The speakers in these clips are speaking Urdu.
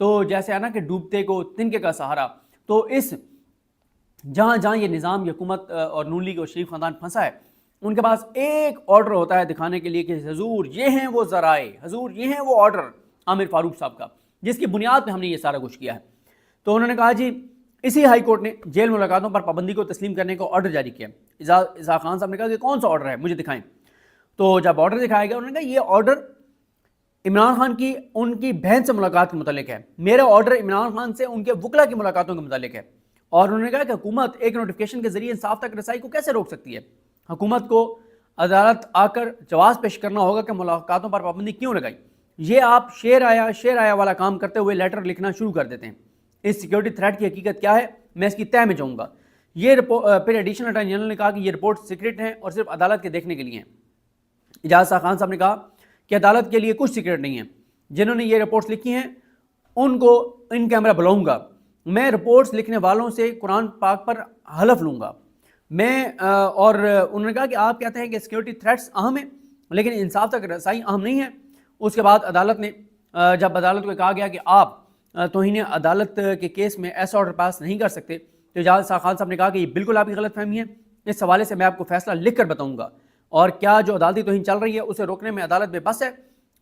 تو جیسے ہے نا کہ ڈوبتے کو تنکے کا سہارا، تو اس جہاں جہاں یہ نظام، یہ حکومت اور نون لیگ اور شریف خاندان پھنسا ہے، ان کے پاس ایک آرڈر ہوتا ہے دکھانے کے لیے کہ حضور یہ ہیں وہ ذرائع، حضور یہ ہیں وہ آرڈر عامر فاروق صاحب کا، جس کی بنیاد پہ ہم نے یہ سارا کچھ کیا ہے۔ تو انہوں نے کہا جی اسی ہائی کورٹ نے جیل ملاقاتوں پر پابندی کو تسلیم کرنے کا آرڈر جاری کیا۔ اسحاق خان صاحب نے کہا کہ کون سا آرڈر ہے، مجھے دکھائیں۔ تو جب آرڈر دکھایا گیا، انہوں نے کہا یہ آرڈر عمران خان کی ان کی بہن سے ملاقات کے متعلق ہے، میرا آرڈر عمران خان سے ان کے وکلا کی ملاقاتوں کے متعلق ہے۔ اور انہوں نے کہا کہ حکومت ایک نوٹیفیکیشن کے ذریعے انصاف تک رسائی کو کیسے روک سکتی ہے؟ حکومت کو عدالت آ کر جواز پیش کرنا ہوگا کہ ملاقاتوں پر پابندی کیوں لگائی۔ یہ آپ شیر آیا والا کام کرتے ہوئے لیٹر لکھنا شروع کر دیتے ہیں۔ اس سیکیورٹی تھریٹ کی حقیقت کیا ہے، میں اس کی تہہ میں جاؤں گا۔ یہ پھر ایڈیشنل اٹارنی جنرل نے کہا کہ یہ رپورٹ سیکرٹ ہیں اور صرف عدالت کے دیکھنے کے لیے ہیں۔ اجاز خان صاحب نے کہا کہ عدالت کے لیے کچھ سیکرٹ نہیں ہے، جنہوں نے یہ رپورٹس لکھی ہیں ان کو ان کیمرہ بلاؤں گا، میں رپورٹس لکھنے والوں سے قرآن پاک پر حلف لوں گا، میں اور انہوں نے کہا کہ آپ کہتے ہیں کہ سیکیورٹی تھریٹس اہم ہیں لیکن انصاف تک رسائی اہم نہیں ہے۔ اس کے بعد عدالت نے جب عدالت کو کہا گیا کہ آپ توہین عدالت کے کیس میں ایسا آرڈر پاس نہیں کر سکتے، تو اجاز خان صاحب نے کہا کہ یہ بالکل آپ کی غلط فہمی ہے، اس حوالے سے میں آپ کو فیصلہ لکھ کر بتاؤں گا، اور کیا جو عدالتی توہین چل رہی ہے اسے روکنے میں عدالت بے بس ہے۔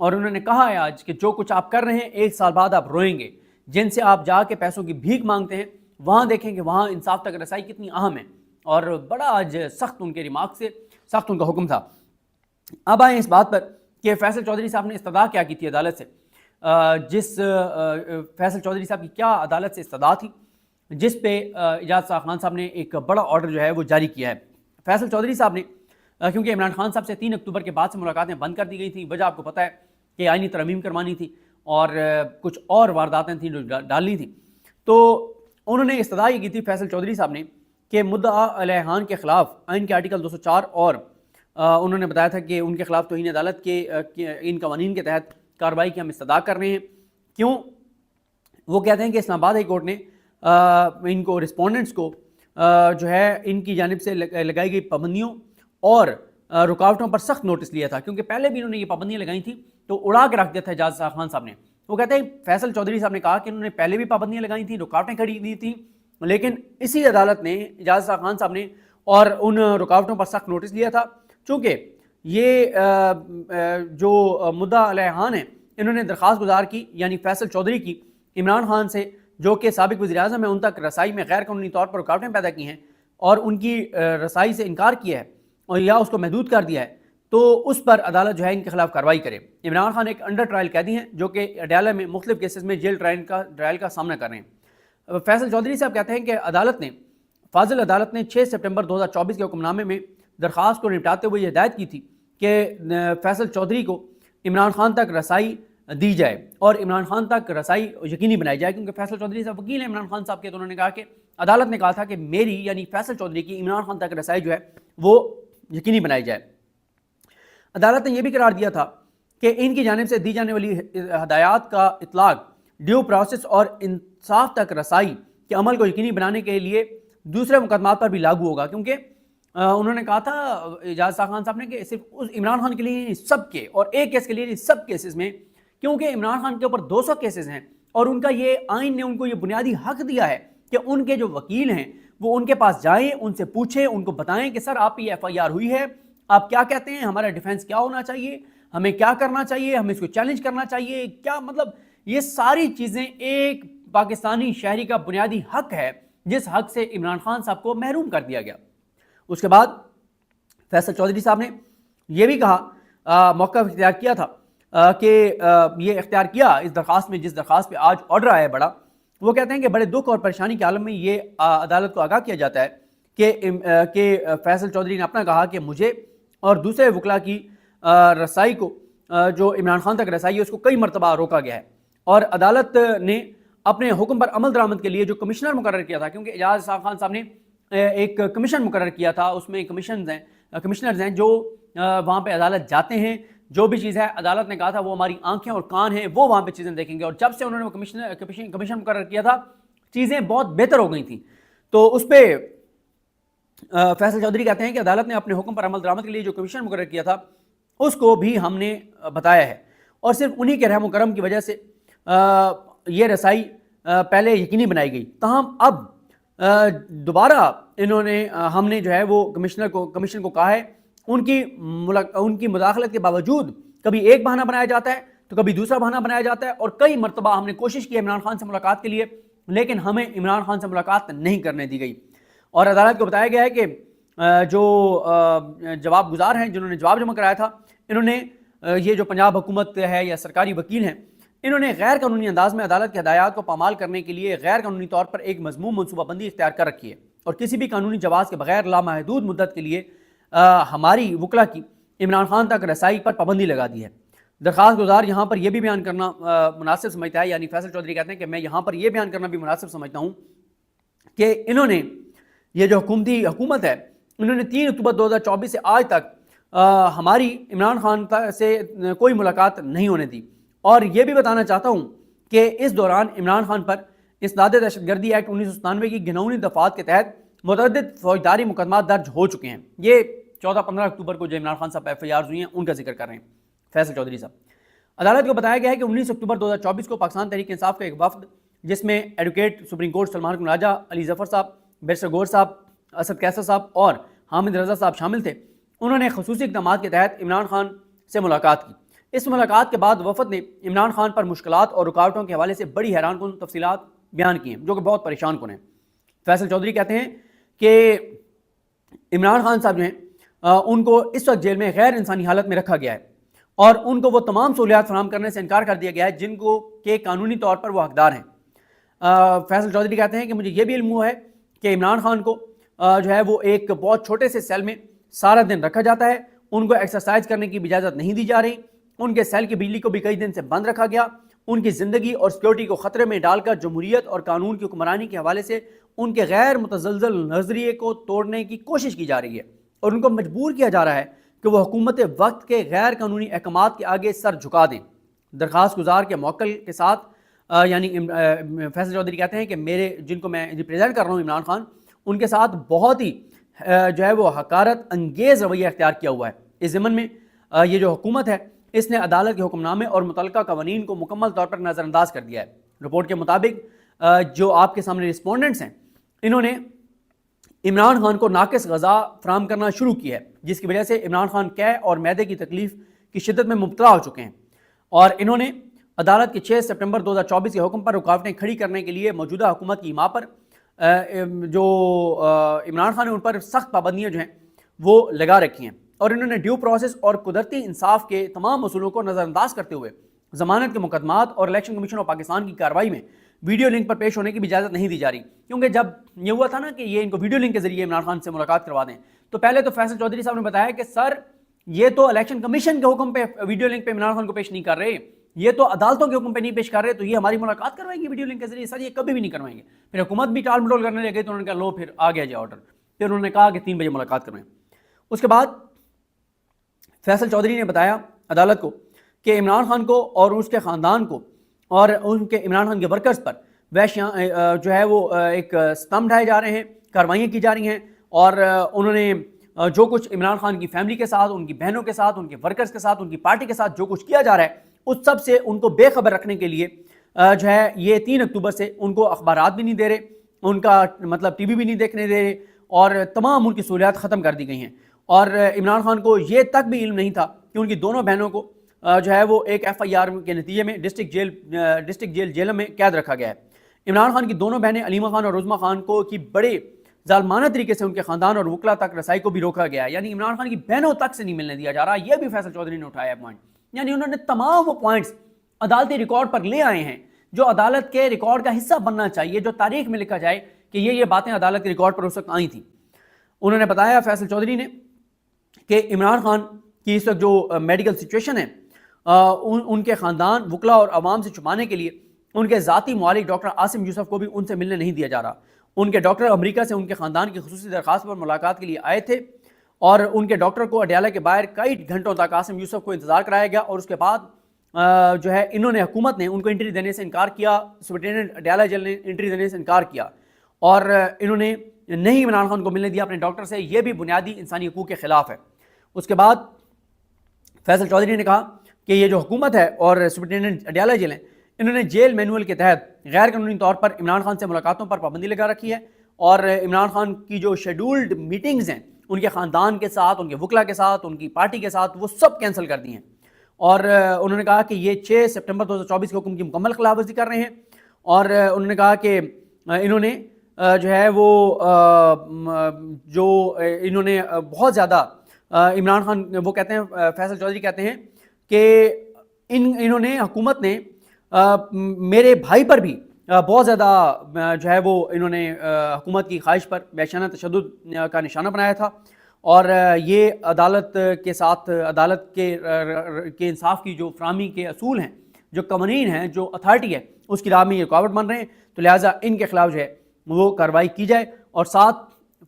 اور انہوں نے کہا ہے آج کہ جو کچھ آپ کر رہے ہیں 1 سال بعد آپ روئیں گے، جن سے آپ جا کے پیسوں کی بھیک مانگتے ہیں وہاں دیکھیں کہ وہاں انصاف تک رسائی کتنی اہم ہے۔ اور بڑا آج سخت ان کے ریمارک سے سخت ان کا حکم تھا۔ اب آئیں اس بات پر کہ فیصل چودھری صاحب نے استدعا کیا کی تھی عدالت سے، جس فیصل چودھری صاحب کی کیا عدالت سے استدعا تھی جس پہ اجاز خان صاحب نے ایک بڑا آرڈر جو ہے وہ جاری کیا ہے۔ فیصل چودھری صاحب نے کیونکہ عمران خان صاحب سے 3 اکتوبر کے بعد سے ملاقاتیں بند کر دی گئی تھیں، وجہ آپ کو پتہ ہے کہ آئینی ترمیم کروانی تھی اور کچھ اور وارداتیں تھیں جو ڈالنی تھیں، تو انہوں نے استدعا یہ کی تھی فیصل چودھری صاحب نے کہ مدعا علیہ خان کے خلاف آئین کے آرٹیکل 204 اور انہوں نے بتایا تھا کہ ان کے خلاف توہین عدالت کے ان قوانین کے تحت کارروائی کی ہم استدعا کر رہے ہیں۔ کیوں؟ وہ کہتے ہیں کہ اسلام آباد ہائی کورٹ نے ان کو رسپونڈنٹس کو جو ہے ان کی جانب سے لگائی گئی پابندیوں اور رکاوٹوں پر سخت نوٹس لیا تھا، کیونکہ پہلے بھی انہوں نے یہ پابندیاں لگائی تھیں تو اڑا کے رکھ دیا تھا اجاز خان صاحب نے۔ وہ کہتے ہیں فیصل چودھری صاحب نے کہا کہ انہوں نے پہلے بھی پابندیاں لگائی تھیں، رکاوٹیں کھڑی دی تھیں، لیکن اسی عدالت نے اجاز خان صاحب نے اور ان رکاوٹوں پر سخت نوٹس لیا تھا، چونکہ یہ جو مدعا علیہ خان ہیں انہوں نے درخواست گزار کی یعنی فیصل چودھری کی عمران خان سے جو کہ سابق وزیر اعظم ہیں ان تک رسائی میں غیر قانونی طور پر رکاوٹیں پیدا کی ہیں اور ان کی رسائی سے انکار کیا ہے اور یا اس کو محدود کر دیا ہے، تو اس پر عدالت جو ہے ان کے خلاف کارروائی کرے۔ عمران خان ایک انڈر ٹرائل قیدی ہیں جو کہ اڈیالہ میں مختلف کیسز میں جیل ٹرائل کا سامنا کر رہے ہیں۔ فیصل چودھری صاحب کہتے ہیں کہ فاضل عدالت نے 6 سپٹمبر 2024 کے حکم نامے میں درخواست کو نپٹاتے ہوئے یہ ہدایت کی تھی کہ فیصل چودھری کو عمران خان تک رسائی دی جائے اور عمران خان تک رسائی یقینی بنائی جائے، کیونکہ فیصل چودھری صاحب وکیل ہیں عمران خان صاحب کے، تو انہوں نے کہا کہ عدالت نے کہا تھا کہ میری یعنی فیصل چودھری کی عمران خان تک رسائی جو ہے وہ یقینی بنائی جائے۔ عدالت نے یہ بھی قرار دیا تھا کہ ان کی جانب سے دی جانے والی ہدایات کا اطلاق ڈیو پروسیس اور انصاف تک رسائی کے عمل کو یقینی بنانے کے لیے دوسرے مقدمات پر بھی لاگو ہوگا، کیونکہ انہوں نے کہا تھا اجاز خان صاحب نے کہ صرف اس عمران خان کے لیے سب کے اور ایک کیس کے لیے سب کیسز میں، کیونکہ عمران خان کے اوپر 200 کیسز ہیں اور ان کا یہ آئین نے ان کو یہ بنیادی حق دیا ہے کہ ان کے جو وکیل ہیں وہ ان کے پاس جائیں، ان سے پوچھیں، ان کو بتائیں کہ سر آپ یہ FIR ہوئی ہے، آپ کیا کہتے ہیں، ہمارا ڈیفینس کیا ہونا چاہیے، ہمیں کیا کرنا چاہیے، ہمیں اس کو چیلنج کرنا چاہیے، کیا مطلب یہ ساری چیزیں ایک پاکستانی شہری کا بنیادی حق ہے جس حق سے عمران خان صاحب کو محروم کر دیا گیا۔ اس کے بعد فیصل چودھری صاحب نے یہ بھی کہا، موقع اختیار کیا تھا کہ یہ اختیار کیا اس درخواست میں جس درخواست پہ آج آرڈر آیا ہے بڑا، وہ کہتے ہیں کہ بڑے دکھ اور پریشانی کے عالم میں یہ عدالت کو آگاہ کیا جاتا ہے کہ فیصل چودھری نے اپنا کہا کہ مجھے اور دوسرے وکلا کی رسائی کو جو عمران خان تک رسائی ہے اس کو کئی مرتبہ روکا گیا ہے، اور عدالت نے اپنے حکم پر عمل درآمد کے لیے جو کمشنر مقرر کیا تھا، کیونکہ اجاز خان صاحب نے ایک کمیشن مقرر کیا تھا، اس میں کمشنرز ہیں جو وہاں پہ عدالت جاتے ہیں، جو بھی چیز ہے عدالت نے کہا تھا وہ ہماری آنکھیں اور کان ہیں وہ وہاں پہ چیزیں دیکھیں گے، اور جب سے انہوں نے وہ کمیشن مقرر کیا تھا چیزیں بہت بہتر ہو گئی تھیں۔ تو اس پہ فیصل چودھری کہتے ہیں کہ عدالت نے اپنے حکم پر عمل درآمد کے لیے جو کمیشن مقرر کیا تھا اس کو بھی ہم نے بتایا ہے، اور صرف انہی کے رحم و کرم کی وجہ سے یہ رسائی پہلے یقینی بنائی گئی، تاہم اب دوبارہ انہوں نے ہم نے جو ہے وہ کمیشن کو کہا ہے، ان کی مداخلت کے باوجود کبھی ایک بہانہ بنایا جاتا ہے تو کبھی دوسرا بہانہ بنایا جاتا ہے، اور کئی مرتبہ ہم نے کوشش کی عمران خان سے ملاقات کے لیے، لیکن ہمیں عمران خان سے ملاقات نہیں کرنے دی گئی، اور عدالت کو بتایا گیا ہے کہ جو جواب گزار ہیں جنہوں نے جواب جمع کرایا تھا، انہوں نے یہ جو پنجاب حکومت ہے یا سرکاری وکیل ہیں، انہوں نے غیر قانونی انداز میں عدالت کے ہدایات کو پامال کرنے کے لیے غیر قانونی طور پر ایک مذموم منصوبہ بندی اختیار کر رکھی ہے، اور کسی بھی قانونی جواز کے بغیر لامحدود مدت کے لیے ہماری وکلا کی عمران خان تک رسائی پر پابندی لگا دی ہے۔ درخواست گزار یہاں پر یہ بھی بیان کرنا مناسب سمجھتا ہے، یعنی فیصل چودھری کہتے ہیں کہ میں یہاں پر یہ بیان کرنا بھی مناسب سمجھتا ہوں کہ انہوں نے یہ جو حکومت ہے، انہوں نے 3 اکتوبر 2024 سے آج تک ہماری عمران خان سے کوئی ملاقات نہیں ہونے دی، اور یہ بھی بتانا چاہتا ہوں کہ اس دوران عمران خان پر اسناد دہشت گردی ایکٹ 1997 کی گھناؤنی دفعات کے تحت متعدد فوجداری مقدمات درج ہو چکے ہیں۔ یہ 14-15 اکتوبر کو جو عمران خان صاحب FIRs ہوئی ہیں ان کا ذکر کر رہے ہیں فیصل چودھری صاحب۔ عدالت کو بتایا گیا ہے کہ 19 اکتوبر 2024 کو پاکستان تحریک انصاف کا ایک وفد، جس میں ایڈوکیٹ سپریم کورٹ سلمان کن راجہ، علی ظفر صاحب، بیرسٹر گور صاحب، اسد کیسر صاحب اور حامد رضا صاحب شامل تھے، انہوں نے خصوصی اقدامات کے تحت عمران خان سے ملاقات کی۔ اس ملاقات کے بعد وفد نے عمران خان پر مشکلات اور رکاوٹوں کے حوالے سے بڑی حیران کن تفصیلات بیان کی ہیں، جو کہ بہت پریشان کن ہیں۔ فیصل چودھری کہتے ہیں کہ عمران خان صاحب جو ہیں ان کو اس وقت جیل میں غیر انسانی حالت میں رکھا گیا ہے، اور ان کو وہ تمام سہولیات فراہم کرنے سے انکار کر دیا گیا ہے جن کو کہ قانونی طور پر وہ حقدار ہیں۔ فیصل چودھری کہتے ہیں کہ مجھے یہ بھی علم ہوا ہے کہ عمران خان کو جو ہے وہ ایک بہت چھوٹے سے سیل میں سارا دن رکھا جاتا ہے، ان کو ایکسرسائز کرنے کی اجازت نہیں دی جا رہی، ان کے سیل کی بجلی کو بھی کئی دن سے بند رکھا گیا، ان کی زندگی اور سیکورٹی کو خطرے میں ڈال کر جمہوریت اور قانون کی حکمرانی کے حوالے سے ان کے غیر متزلزل نظریے کو توڑنے کی کوشش کی جا رہی ہے، اور ان کو مجبور کیا جا رہا ہے کہ وہ حکومت وقت کے غیر قانونی احکامات کے آگے سر جھکا دیں۔ درخواست گزار کے موکل کے ساتھ یعنی فیصل چودھری کہتے ہیں کہ میرے جن کو میں ریپریزنٹ کر رہا ہوں عمران خان، ان کے ساتھ بہت ہی جو ہے وہ حقارت انگیز رویہ اختیار کیا ہوا ہے۔ اس ضمن میں یہ جو حکومت ہے اس نے عدالت کے حکم نامے اور متعلقہ قوانین کو مکمل طور پر نظر انداز کر دیا ہے۔ رپورٹ کے مطابق جو آپ کے سامنے رسپونڈنٹس ہیں، انہوں نے عمران خان کو ناقص غذا فراہم کرنا شروع کی ہے، جس کی وجہ سے عمران خان قے اور معدے کی تکلیف کی شدت میں مبتلا ہو چکے ہیں، اور انہوں نے عدالت کے 6 سپٹمبر 2024 کے حکم پر رکاوٹیں کھڑی کرنے کے لیے موجودہ حکومت کی ماں پر جو عمران خان نے ان پر سخت پابندیاں جو ہیں وہ لگا رکھی ہیں، اور انہوں نے ڈیو پروسیس اور قدرتی انصاف کے تمام اصولوں کو نظر انداز کرتے ہوئے ضمانت کے مقدمات اور الیکشن کمیشن آف پاکستان کی کارروائی میں ویڈیو لنک پر پیش ہونے کی بھی اجازت نہیں دی جا رہی، کیونکہ جب یہ ہوا تھا نا کہ یہ ان کو ویڈیو لنک کے ذریعے عمران خان سے ملاقات کروا دیں، تو پہلے تو فیصل چودھری صاحب نے بتایا کہ سر یہ تو الیکشن کمیشن کے حکم پہ ویڈیو لنک پہ عمران خان کو پیش نہیں کر رہے، یہ تو عدالتوں کے حکم پہ نہیں پیش کر رہے، تو یہ ہماری ملاقات کروائیں گے ویڈیو لنک کے ذریعے؟ سر یہ کبھی بھی نہیں کروائیں گے۔ پھر حکومت بھی ٹال مٹول کرنے لگ گئی، تو انہوں نے کہا لو پھر آ گیا جی آرڈر، پھر انہوں نے کہا کہ 3 بجے ملاقات کروائیں۔ اس کے بعد فیصل چودھری نے بتایا عدالت کو کہ عمران خان کو اور اس کے خاندان کو اور ان کے عمران خان کے ورکرز پر جو ہے وہ ایک ستم ڈھائے جا رہے ہیں، کاروائیاں کی جا رہی ہیں، اور انہوں نے جو کچھ عمران خان کی فیملی کے ساتھ، ان کی بہنوں کے ساتھ، ان کے ورکرز کے ساتھ، ان کی پارٹی کے ساتھ جو کچھ کیا جا رہا ہے اس سب سے ان کو بے خبر رکھنے کے لیے جو ہے یہ 3 اکتوبر سے ان کو اخبارات بھی نہیں دے رہے، ان کا مطلب ٹی وی بھی نہیں دیکھنے دے رہے، اور تمام ان کی سہولیات ختم کر دی گئی ہیں۔ اور عمران خان کو یہ تک بھی علم نہیں تھا کہ ان کی دونوں بہنوں کو جو ہے وہ ایک FIR کے نتیجے میں ڈسٹرکٹ جیل میں قید رکھا گیا ہے۔ عمران خان کی دونوں بہنیں علیمہ خان اور عظمیٰ خان کو کی بڑے ظالمانہ طریقے سے ان کے خاندان اور وکلا تک رسائی کو بھی روکا گیا ہے، یعنی عمران خان کی بہنوں تک سے نہیں ملنے دیا جا رہا۔ یہ بھی فیصل چودھری نے اٹھایا پوائنٹ، یعنی انہوں نے تمام وہ پوائنٹس عدالتی ریکارڈ پر لے آئے ہیں جو عدالت کے ریکارڈ کا حصہ بننا چاہیے، جو تاریخ میں لکھا جائے کہ یہ باتیں عدالت کے ریکارڈ پر اس وقت آئی تھیں۔ انہوں نے بتایا فیصل چودھری نے کہ عمران خان کی اس وقت جو میڈیکل سچویشن ہے ان کے خاندان، وکلا اور عوام سے چھپانے کے لیے ان کے ذاتی معالج ڈاکٹر عاصم یوسف کو بھی ان سے ملنے نہیں دیا جا رہا۔ ان کے ڈاکٹر امریکہ سے ان کے خاندان کی خصوصی درخواست پر ملاقات کے لیے آئے تھے، اور ان کے ڈاکٹر کو اڈیالہ کے باہر کئی گھنٹوں تک عاصم یوسف کو انتظار کرایا گیا، اور اس کے بعد جو ہے انہوں نے حکومت نے ان کو انٹری دینے سے انکار کیا، سپرنٹینڈنٹ اڈیالہ جیل نے انٹری دینے سے انکار کیا، اور انہوں نے نہیں عمران خان کو ملنے دیا اپنے ڈاکٹر سے۔ یہ بھی بنیادی انسانی حقوق کے خلاف ہے۔ اس کے بعد فیصل چودھری نے کہا کہ یہ جو حکومت ہے اور سپرنٹینڈنٹ اڈیالہ جیل ہیں، انہوں نے جیل مینول کے تحت غیر قانونی طور پر عمران خان سے ملاقاتوں پر پابندی لگا رکھی ہے اور عمران خان کی جو شیڈولڈ میٹنگز ہیں ان کے خاندان کے ساتھ، ان کے وکلا کے ساتھ، ان کی پارٹی کے ساتھ، وہ سب کینسل کر دی ہیں، اور انہوں نے کہا کہ یہ 6 سپٹمبر 2024 کے حکم کی مکمل خلاف ورزی کر رہے ہیں، اور انہوں نے کہا کہ انہوں نے جو ہے وہ انہوں نے بہت زیادہ عمران خان، وہ کہتے ہیں فیصل چودھری کہتے ہیں کہ انہوں نے، حکومت نے میرے بھائی پر بھی بہت زیادہ جو ہے وہ انہوں نے حکومت کی خواہش پر وحشیانہ تشدد کا نشانہ بنایا تھا، اور یہ عدالت کے ساتھ، عدالت کے انصاف کی جو فراہمی کے اصول ہیں، جو قوانین ہیں، جو اتھارٹی ہے، اس کی راہ میں یہ رکاوٹ بن رہے ہیں، تو لہٰذا ان کے خلاف جو ہے وہ کارروائی کی جائے۔ اور ساتھ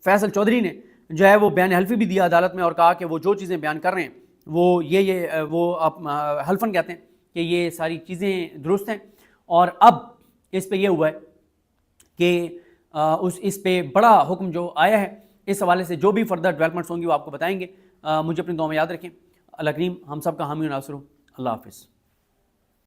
فیصل چودھری نے جو ہے وہ بیان حلفی بھی دیا عدالت میں، اور کہا کہ وہ جو چیزیں بیان کر رہے ہیں وہ وہ حلفاً کہتے ہیں کہ یہ ساری چیزیں درست ہیں، اور اب اس پہ یہ ہوا ہے کہ اس پہ بڑا حکم جو آیا ہے، اس حوالے سے جو بھی فردر ڈیولپمنٹس ہوں گی وہ آپ کو بتائیں گے۔ مجھے اپنی دعا میں یاد رکھیں۔ اللہ کریم ہم سب کا حامی و ناصر ہو۔ اللہ حافظ۔